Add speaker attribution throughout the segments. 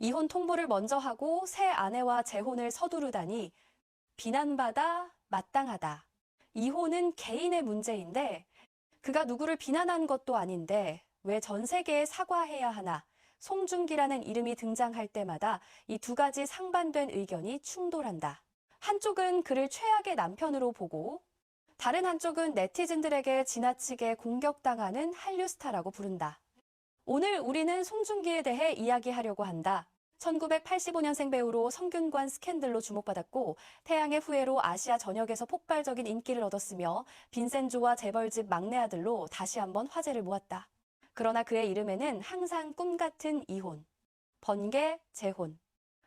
Speaker 1: 이혼 통보를 먼저 하고 새 아내와 재혼을 서두르다니 비난받아 마땅하다. 이혼은 개인의 문제인데 그가 누구를 비난한 것도 아닌데 왜 전 세계에 사과해야 하나? 송중기라는 이름이 등장할 때마다 이 두 가지 상반된 의견이 충돌한다. 한쪽은 그를 최악의 남편으로 보고 다른 한쪽은 네티즌들에게 지나치게 공격당하는 한류 스타라고 부른다. 오늘 우리는 송중기에 대해 이야기하려고 한다. 1985년생 배우로 성균관 스캔들로 주목받았고 태양의 후예로 아시아 전역에서 폭발적인 인기를 얻었으며 빈센조와 재벌집 막내 아들로 다시 한번 화제를 모았다. 그러나 그의 이름에는 항상 꿈같은 이혼, 번개, 재혼,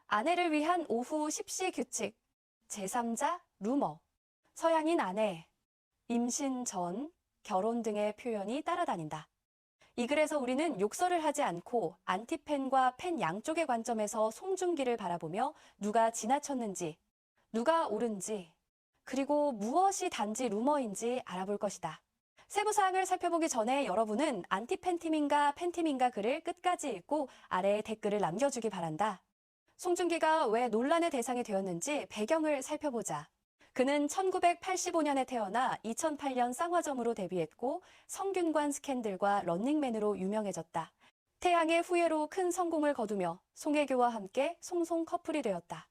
Speaker 1: 아내를 위한 오후 10시 규칙, 제3자, 루머, 서양인 아내, 임신 전, 결혼 등의 표현이 따라다닌다. 이 글에서 우리는 욕설을 하지 않고 안티팬과 팬 양쪽의 관점에서 송중기를 바라보며 누가 지나쳤는지, 누가 옳은지, 그리고 무엇이 단지 루머인지 알아볼 것이다. 세부 사항을 살펴보기 전에 여러분은 안티팬 팀인가 팬팀인가 글을 끝까지 읽고 아래에 댓글을 남겨주기 바란다. 송중기가 왜 논란의 대상이 되었는지 배경을 살펴보자. 그는 1985년에 태어나 2008년 쌍화점으로 데뷔했고 성균관 스캔들과 런닝맨으로 유명해졌다. 태양의 후예로 큰 성공을 거두며 송혜교와 함께 송송 커플이 되었다.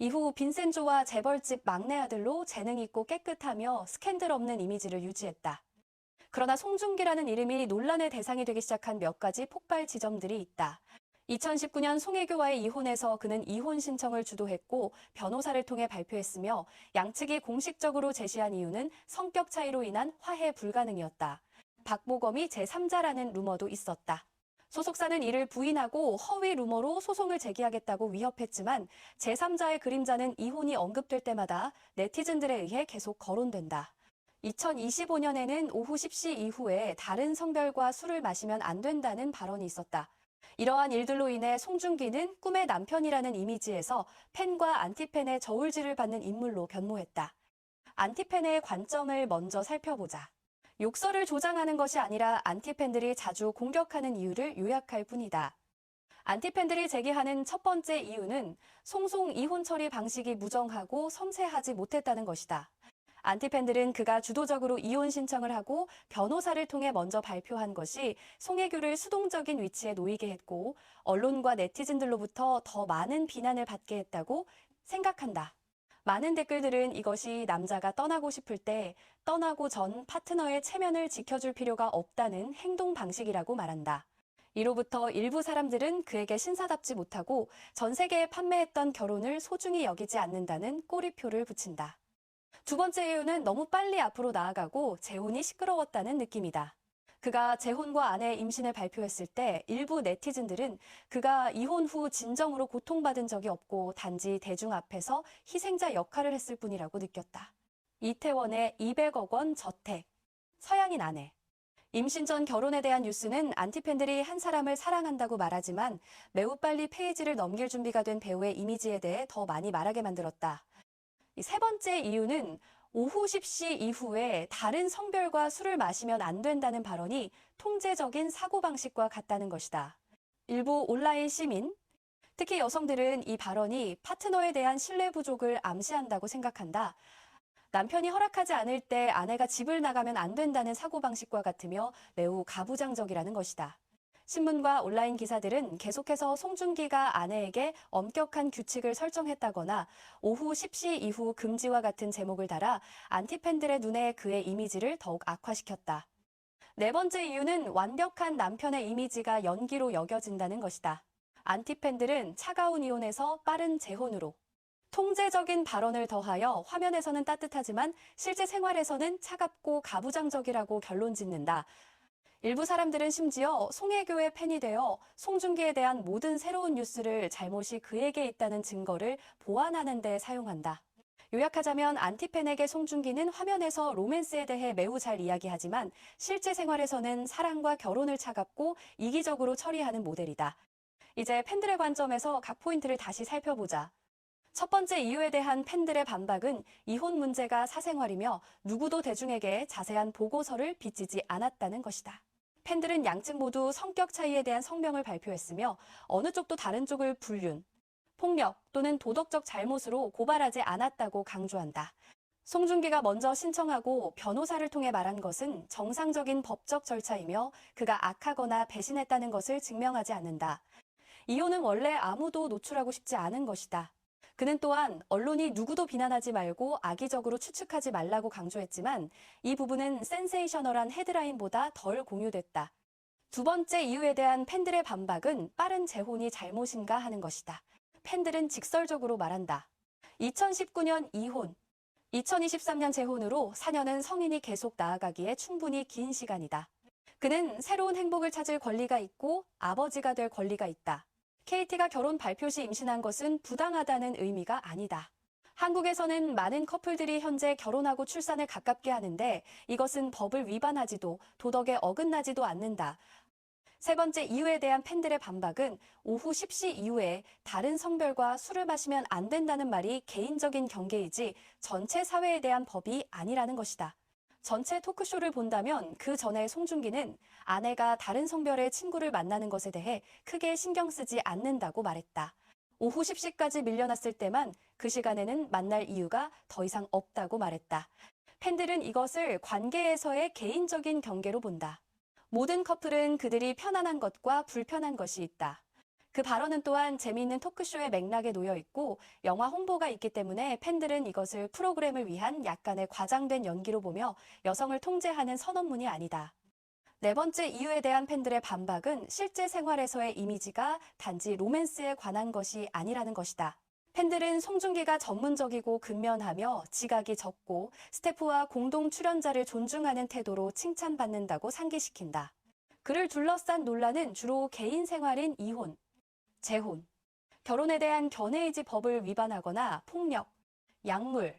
Speaker 1: 이후 빈센조와 재벌집 막내 아들로 재능 있고 깨끗하며 스캔들 없는 이미지를 유지했다. 그러나 송중기라는 이름이 논란의 대상이 되기 시작한 몇 가지 폭발 지점들이 있다. 2019년 송혜교와의 이혼에서 그는 이혼 신청을 주도했고 변호사를 통해 발표했으며 양측이 공식적으로 제시한 이유는 성격 차이로 인한 화해 불가능이었다. 박보검이 제3자라는 루머도 있었다. 소속사는 이를 부인하고 허위 루머로 소송을 제기하겠다고 위협했지만 제3자의 그림자는 이혼이 언급될 때마다 네티즌들에 의해 계속 거론된다. 2025년에는 오후 10시 이후에 다른 성별과 술을 마시면 안 된다는 발언이 있었다. 이러한 일들로 인해 송중기는 꿈의 남편이라는 이미지에서 팬과 안티팬의 저울질을 받는 인물로 변모했다. 안티팬의 관점을 먼저 살펴보자. 욕설을 조장하는 것이 아니라 안티팬들이 자주 공격하는 이유를 요약할 뿐이다. 안티팬들이 제기하는 첫 번째 이유는 송송 이혼 처리 방식이 무정하고 섬세하지 못했다는 것이다. 안티팬들은 그가 주도적으로 이혼 신청을 하고 변호사를 통해 먼저 발표한 것이 송혜교를 수동적인 위치에 놓이게 했고 언론과 네티즌들로부터 더 많은 비난을 받게 했다고 생각한다. 많은 댓글들은 이것이 남자가 떠나고 싶을 때 떠나고 전 파트너의 체면을 지켜줄 필요가 없다는 행동 방식이라고 말한다. 이로부터 일부 사람들은 그에게 신사답지 못하고 전 세계에 판매했던 결혼을 소중히 여기지 않는다는 꼬리표를 붙인다. 두 번째 이유는 너무 빨리 앞으로 나아가고 재혼이 시끄러웠다는 느낌이다. 그가 재혼과 아내의 임신을 발표했을 때 일부 네티즌들은 그가 이혼 후 진정으로 고통받은 적이 없고 단지 대중 앞에서 희생자 역할을 했을 뿐이라고 느꼈다. 이태원의 200억 원 저택, 서양인 아내. 임신 전 결혼에 대한 뉴스는 안티팬들이 한 사람을 사랑한다고 말하지만 매우 빨리 페이지를 넘길 준비가 된 배우의 이미지에 대해 더 많이 말하게 만들었다. 세 번째 이유는 오후 10시 이후에 다른 성별과 술을 마시면 안 된다는 발언이 통제적인 사고방식과 같다는 것이다. 일부 온라인 시민, 특히 여성들은 이 발언이 파트너에 대한 신뢰 부족을 암시한다고 생각한다. 남편이 허락하지 않을 때 아내가 집을 나가면 안 된다는 사고방식과 같으며 매우 가부장적이라는 것이다. 신문과 온라인 기사들은 계속해서 송중기가 아내에게 엄격한 규칙을 설정했다거나 오후 10시 이후 금지와 같은 제목을 달아 안티팬들의 눈에 그의 이미지를 더욱 악화시켰다. 네 번째 이유는 완벽한 남편의 이미지가 연기로 여겨진다는 것이다. 안티팬들은 차가운 이혼에서 빠른 재혼으로 통제적인 발언을 더하여 화면에서는 따뜻하지만 실제 생활에서는 차갑고 가부장적이라고 결론 짓는다. 일부 사람들은 심지어 송혜교의 팬이 되어 송중기에 대한 모든 새로운 뉴스를 잘못이 그에게 있다는 증거를 보완하는 데 사용한다. 요약하자면 안티팬에게 송중기는 화면에서 로맨스에 대해 매우 잘 이야기하지만 실제 생활에서는 사랑과 결혼을 차갑고 이기적으로 처리하는 모델이다. 이제 팬들의 관점에서 각 포인트를 다시 살펴보자. 첫 번째 이유에 대한 팬들의 반박은 이혼 문제가 사생활이며 누구도 대중에게 자세한 보고서를 비치지 않았다는 것이다. 팬들은 양측 모두 성격 차이에 대한 성명을 발표했으며 어느 쪽도 다른 쪽을 불륜, 폭력 또는 도덕적 잘못으로 고발하지 않았다고 강조한다. 송중기가 먼저 신청하고 변호사를 통해 말한 것은 정상적인 법적 절차이며 그가 악하거나 배신했다는 것을 증명하지 않는다. 이혼은 원래 아무도 노출하고 싶지 않은 것이다. 그는 또한 언론이 누구도 비난하지 말고 악의적으로 추측하지 말라고 강조했지만 이 부분은 센세이셔널한 헤드라인보다 덜 공유됐다. 두 번째 이유에 대한 팬들의 반박은 빠른 재혼이 잘못인가 하는 것이다. 팬들은 직설적으로 말한다. 2019년 이혼, 2023년 재혼으로 4년은 성인이 계속 나아가기에 충분히 긴 시간이다. 그는 새로운 행복을 찾을 권리가 있고 아버지가 될 권리가 있다. KT가 결혼 발표 시 임신한 것은 부당하다는 의미가 아니다. 한국에서는 많은 커플들이 현재 결혼하고 출산을 가깝게 하는데 이것은 법을 위반하지도 도덕에 어긋나지도 않는다. 세 번째 이유에 대한 팬들의 반박은 오후 10시 이후에 다른 성별과 술을 마시면 안 된다는 말이 개인적인 경계이지 전체 사회에 대한 법이 아니라는 것이다. 전체 토크쇼를 본다면 그 전에 송중기는 아내가 다른 성별의 친구를 만나는 것에 대해 크게 신경 쓰지 않는다고 말했다. 오후 10시까지 밀려났을 때만 그 시간에는 만날 이유가 더 이상 없다고 말했다. 팬들은 이것을 관계에서의 개인적인 경계로 본다. 모든 커플은 그들이 편안한 것과 불편한 것이 있다. 그 발언은 또한 재미있는 토크쇼의 맥락에 놓여 있고 영화 홍보가 있기 때문에 팬들은 이것을 프로그램을 위한 약간의 과장된 연기로 보며 여성을 통제하는 선언문이 아니다. 네 번째 이유에 대한 팬들의 반박은 실제 생활에서의 이미지가 단지 로맨스에 관한 것이 아니라는 것이다. 팬들은 송중기가 전문적이고 근면하며 지각이 적고 스태프와 공동 출연자를 존중하는 태도로 칭찬받는다고 상기시킨다. 그를 둘러싼 논란은 주로 개인 생활인 이혼, 재혼, 결혼에 대한 견해의지 법을 위반하거나 폭력, 약물,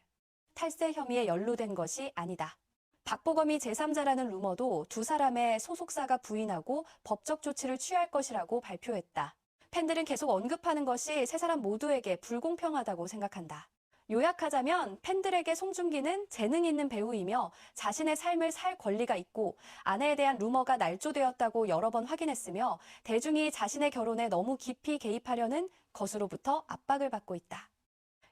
Speaker 1: 탈세 혐의에 연루된 것이 아니다. 박보검이 제3자라는 루머도 두 사람의 소속사가 부인하고 법적 조치를 취할 것이라고 발표했다. 팬들은 계속 언급하는 것이 세 사람 모두에게 불공평하다고 생각한다. 요약하자면 팬들에게 송중기는 재능 있는 배우이며 자신의 삶을 살 권리가 있고 아내에 대한 루머가 날조되었다고 여러 번 확인했으며 대중이 자신의 결혼에 너무 깊이 개입하려는 것으로부터 압박을 받고 있다.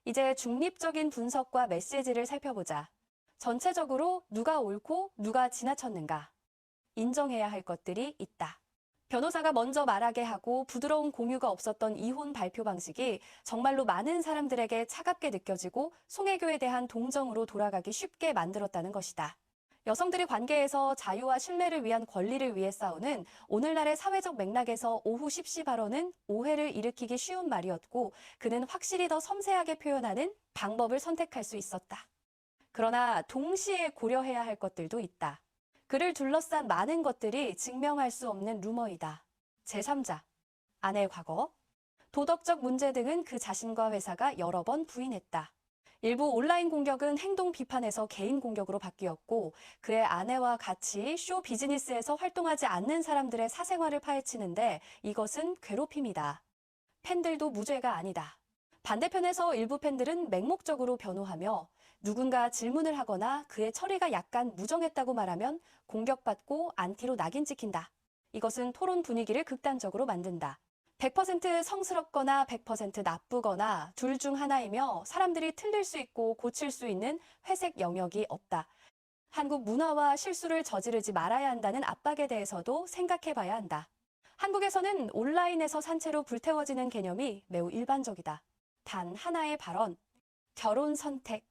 Speaker 1: 이제 중립적인 분석과 메시지를 살펴보자. 전체적으로 누가 옳고 누가 지나쳤는가? 인정해야 할 것들이 있다. 변호사가 먼저 말하게 하고 부드러운 공유가 없었던 이혼 발표 방식이 정말로 많은 사람들에게 차갑게 느껴지고 송혜교에 대한 동정으로 돌아가기 쉽게 만들었다는 것이다. 여성들이 관계에서 자유와 신뢰를 위한 권리를 위해 싸우는 오늘날의 사회적 맥락에서 오후 10시 발언은 오해를 일으키기 쉬운 말이었고 그는 확실히 더 섬세하게 표현하는 방법을 선택할 수 있었다. 그러나 동시에 고려해야 할 것들도 있다. 그를 둘러싼 많은 것들이 증명할 수 없는 루머이다. 제3자, 아내의 과거, 도덕적 문제 등은 그 자신과 회사가 여러 번 부인했다. 일부 온라인 공격은 행동 비판에서 개인 공격으로 바뀌었고 그의 아내와 같이 쇼 비즈니스에서 활동하지 않는 사람들의 사생활을 파헤치는데 이것은 괴롭힘이다. 팬들도 무죄가 아니다. 반대편에서 일부 팬들은 맹목적으로 변호하며 누군가 질문을 하거나 그의 처리가 약간 무정했다고 말하면 공격받고 안티로 낙인 찍힌다. 이것은 토론 분위기를 극단적으로 만든다. 100% 성스럽거나 100% 나쁘거나 둘 중 하나이며 사람들이 틀릴 수 있고 고칠 수 있는 회색 영역이 없다. 한국 문화와 실수를 저지르지 말아야 한다는 압박에 대해서도 생각해 봐야 한다. 한국에서는 온라인에서 산채로 불태워지는 개념이 매우 일반적이다. 단 하나의 발언, 결혼 선택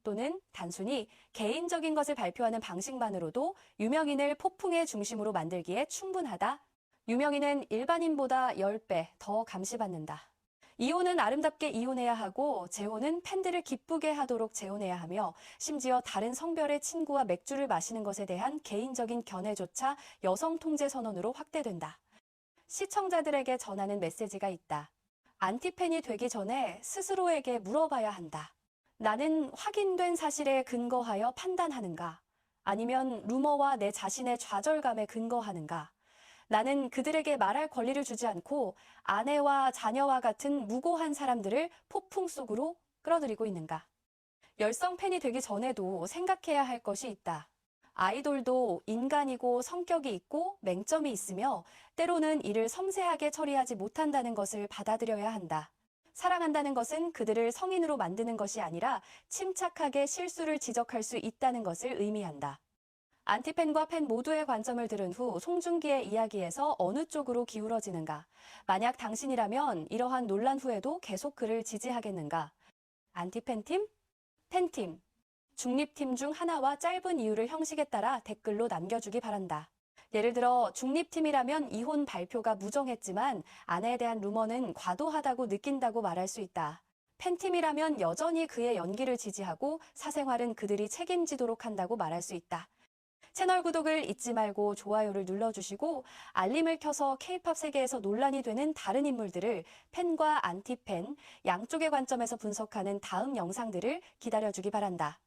Speaker 1: 또는 단순히 개인적인 것을 발표하는 방식만으로도 유명인을 폭풍의 중심으로 만들기에 충분하다. 유명인은 일반인보다 10배 더 감시받는다. 이혼은 아름답게 이혼해야 하고 재혼은 팬들을 기쁘게 하도록 재혼해야 하며 심지어 다른 성별의 친구와 맥주를 마시는 것에 대한 개인적인 견해조차 여성 통제 선언으로 확대된다. 시청자들에게 전하는 메시지가 있다. 안티팬이 되기 전에 스스로에게 물어봐야 한다. 나는 확인된 사실에 근거하여 판단하는가? 아니면 루머와 내 자신의 좌절감에 근거하는가? 나는 그들에게 말할 권리를 주지 않고 아내와 자녀와 같은 무고한 사람들을 폭풍 속으로 끌어들이고 있는가? 열성 팬이 되기 전에도 생각해야 할 것이 있다. 아이돌도 인간이고 성격이 있고 맹점이 있으며 때로는 이를 섬세하게 처리하지 못한다는 것을 받아들여야 한다. 사랑한다는 것은 그들을 성인으로 만드는 것이 아니라 침착하게 실수를 지적할 수 있다는 것을 의미한다. 안티팬과 팬 모두의 관점을 들은 후 송중기의 이야기에서 어느 쪽으로 기울어지는가? 만약 당신이라면 이러한 논란 후에도 계속 그를 지지하겠는가? 안티팬팀? 팬팀? 중립팀 중 하나와 짧은 이유를 형식에 따라 댓글로 남겨주기 바란다. 예를 들어 중립팀이라면 이혼 발표가 무정했지만 아내에 대한 루머는 과도하다고 느낀다고 말할 수 있다. 팬팀이라면 여전히 그의 연기를 지지하고 사생활은 그들이 책임지도록 한다고 말할 수 있다. 채널 구독을 잊지 말고 좋아요를 눌러주시고 알림을 켜서 K-팝 세계에서 논란이 되는 다른 인물들을 팬과 안티팬, 양쪽의 관점에서 분석하는 다음 영상들을 기다려주기 바란다.